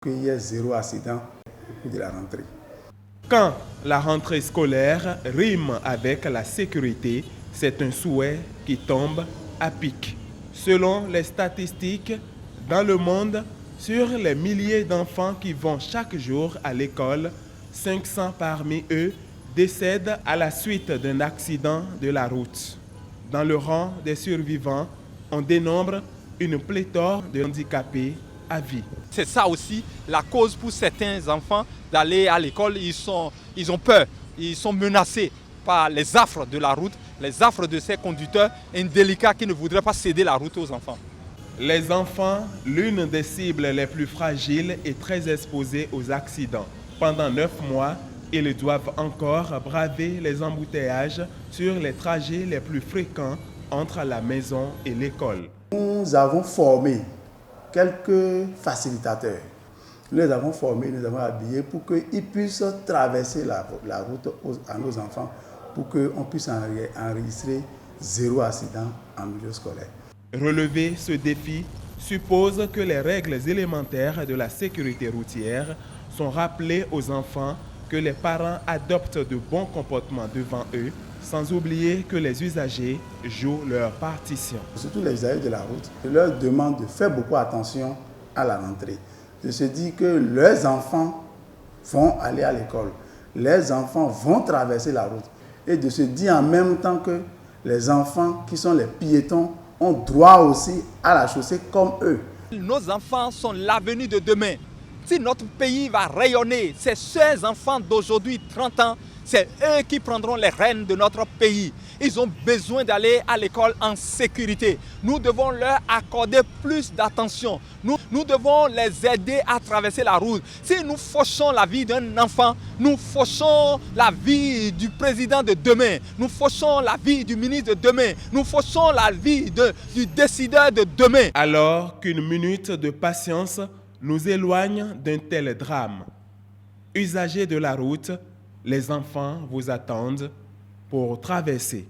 Qu'il y ait zéro accident au cours de la rentrée. Quand la rentrée scolaire rime avec la sécurité, c'est un souhait qui tombe à pic. Selon les statistiques, dans le monde, sur les milliers d'enfants qui vont chaque jour à l'école, 500 parmi eux décèdent à la suite d'un accident de la route. Dans le rang des survivants, on dénombre une pléthore de handicapés à vie. C'est ça aussi la cause pour certains enfants d'aller à l'école. Ils ont peur, ils sont menacés par les affres de la route, les affres de ces conducteurs indélicats qui ne voudraient pas céder la route aux enfants. Les enfants, l'une des cibles les plus fragiles et très exposées aux accidents. Pendant 9 mois, ils doivent encore braver les embouteillages sur les trajets les plus fréquents entre la maison et l'école. Nous avons formé quelques facilitateurs. Nous les avons formés, nous les avons habillés pour qu'ils puissent traverser la route à nos enfants, pour qu'on puisse enregistrer zéro accident en milieu scolaire. Relever ce défi suppose que les règles élémentaires de la sécurité routière sont rappelées aux enfants, que les parents adoptent de bons comportements devant eux, sans oublier que les usagers jouent leur partition. Surtout les usagers de la route, je leur demande de faire beaucoup attention à la rentrée. De se dire que leurs enfants vont aller à l'école, leurs enfants vont traverser la route, et de se dire en même temps que les enfants qui sont les piétons ont droit aussi à la chaussée comme eux. Nos enfants sont l'avenir de demain. Si notre pays va rayonner, c'est ces enfants d'aujourd'hui, 30 ans, c'est eux qui prendront les rênes de notre pays. Ils ont besoin d'aller à l'école en sécurité. Nous devons leur accorder plus d'attention. Nous devons les aider à traverser la route. Si nous fauchons la vie d'un enfant, nous fauchons la vie du président de demain. Nous fauchons la vie du ministre de demain. Nous fauchons la vie du décideur de demain. Alors qu'une minute de patience nous éloigne d'un tel drame. Usagers de la route, les enfants vous attendent pour traverser.